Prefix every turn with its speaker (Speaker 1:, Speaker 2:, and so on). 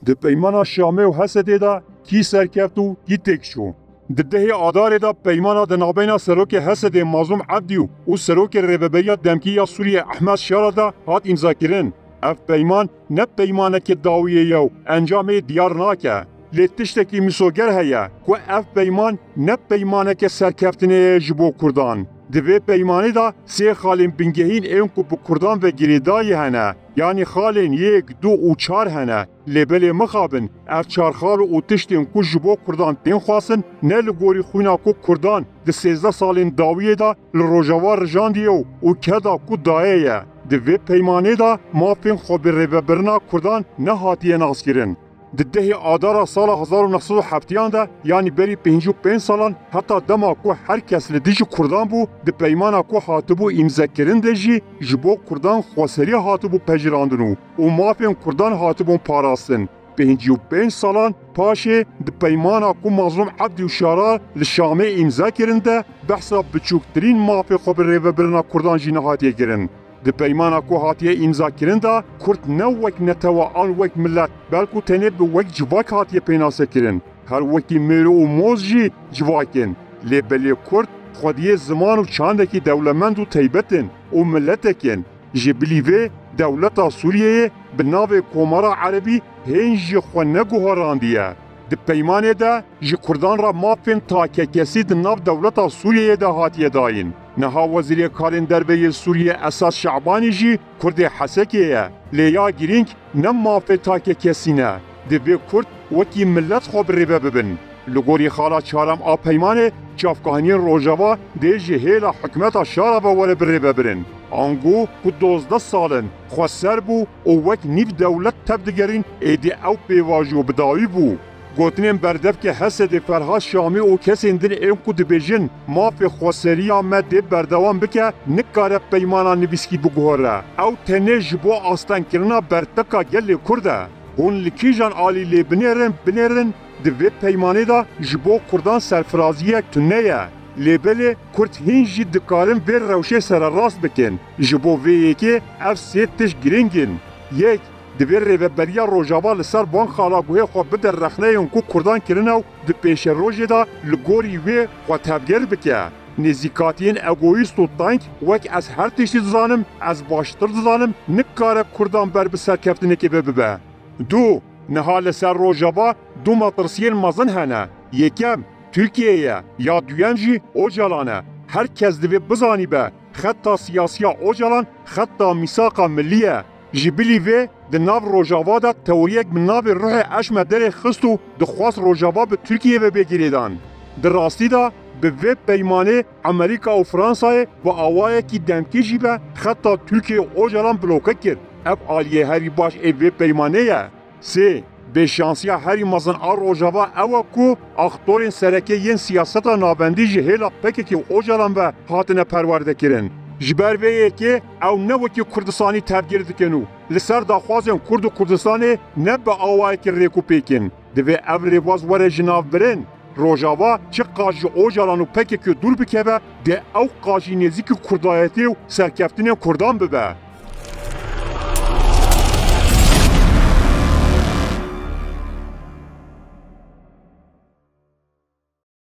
Speaker 1: د پیمانا شامه و حسده دا کی سرکفت و کی تک شو. د دهی آدار دا پیمانا د نابینا سروک حسد مازوم عبدیو و سروک ریببریا دمکییا سوریه احمد شارا دا هات امضا کرن. اف پیمان نه پیمانه که داویه یو انجام دیار ناکه. لیتشتکی مسوگر هیا که اف پیمان نه پیمانه که سرکفتنه جبو کردان. دوی پیمانی دا سه خالین بنگهین این که به کردان و گریدایی هنه. یعنی خالین 1 2 و 4 هنه. لیبل مخابن اف 4 خال و تشتین که جبو کردان تین خواستن نه لگوری خوینا که کردان ده 13 سالین داویه دا لروجوار رجان دیو و که دا که دایه. دوی پیمانی دا مافین خوبی ریببرنا کردان نه هاتیه ناس کرن. دهی آدارا سال 1970 دا یعنی بری 55 سالان حتی دما کو هر کس لدیج کردان بو د پیمانا کو هاتبو امضا کرن دجی جبو کردان خوسری هاتبو پجراندنو و مافین کردان هاتبو پاراستن 55 سالان پاشه د پیمانا کو مظلوم عبدی و شارا لشامه امضا کرن ده بحثا بچوکترین مافی خوب ریوبرنا کردان جینهاتیه کرن. د پیمانا کو هاتیه امضا کرن دا کرد نه وک نتوا آن وک ملت بلکو تنه به وک جواک هاتیه پیناسه کرن. هر وکی میرو و موز جی جواکن. لیبلی کرد خودیه زمان و چاندکی دولمند و تیبتن و ملتکن. جبلیوه دولتا سوریه به ناو کومارا عربی هنج خو نگوهراندیه. د پیمانه دا جی کردان را مافین تا که کسی د ناو دولتا سوریه دا هاتیه داین. نها وزیر کارین دربه سوریه اساس شعبانی جی کرد حسکیه. لیا گرینگ نم مافی تا که کسی نه. دوی کرد وکی ملت خوب ریبه ببن. لگوری خالا چارم آ پیمانه چافکانی روژاوا دی جهیل حکمت شارا و وره بریبه برن. آنگو که 12 سالن خواه بو او وک نیف دولت تبدگرین ایدی او پیواجو بداوی بو. گوتنیم بردف که حسد فرها شامی و کسی اندن این کود بیجن مافی خوصری آمد دی بردوان بکه نکاره پیمانا نویسکی بگوره او تنه جبو آستان کرنا برتکا گل کرده هون لکیجان آلی لی بنیرن دوی پیمانی دا جبو کردان سرفرازیه تنه لیبل کرد هنجی دکارن بیر روشه سر راست بکن جبو ویه که اف سیتش گرینگن یک دوی ریوبریا روژاوا لسر بان خالاگوه خواه بدر رخنه اون که کردان کرنو دو پیش روژه دا لگوری وی خواه تبگر بکه. نزیکاتین اگویست و تانک وک از هر تشتی دزانم از باشتر دزانم نکاره کردان بر بسر کفتنه که ببه. دو نها لسر روژاوا دو مطرسیین مزن هنه. یکم ترکیه یا دویم جی اوجالانه. هر کس دوی بزانی به خطا سیاسیا اوجالان خطا میساقا ملیه. جبلی و د ناو روژاوا دا توریک من ناو روح اشمه در خستو دخواست روژاوا به ترکیه و بگیریدان. در راستی دا به وب پیمانه امریکا و فرانسای و آوائه کی دمکی جیبه خطا ترکیه اوجالان بلوکه کرد. اف آلیه هری باش ای وب پیمانه یه. سه به شانسیا هری مزن آر روژاوا اوه کو اختورین سرکه ین سیاست نابندی جهیلا پکه که اوجالان به هاتنه پرورده کرن. جبر ویه که او نوکی کردستانی تبگیر دکنو لسر داخوازن کرد و کردستانی نه به آوائه که ریکو پیکن دوی او ریواز وره جناف برن روژاوا چه قاجی اوجالانو پکه که دور بکه ده او قاجی نزیک کردایتی و سرکفتین کردان ببه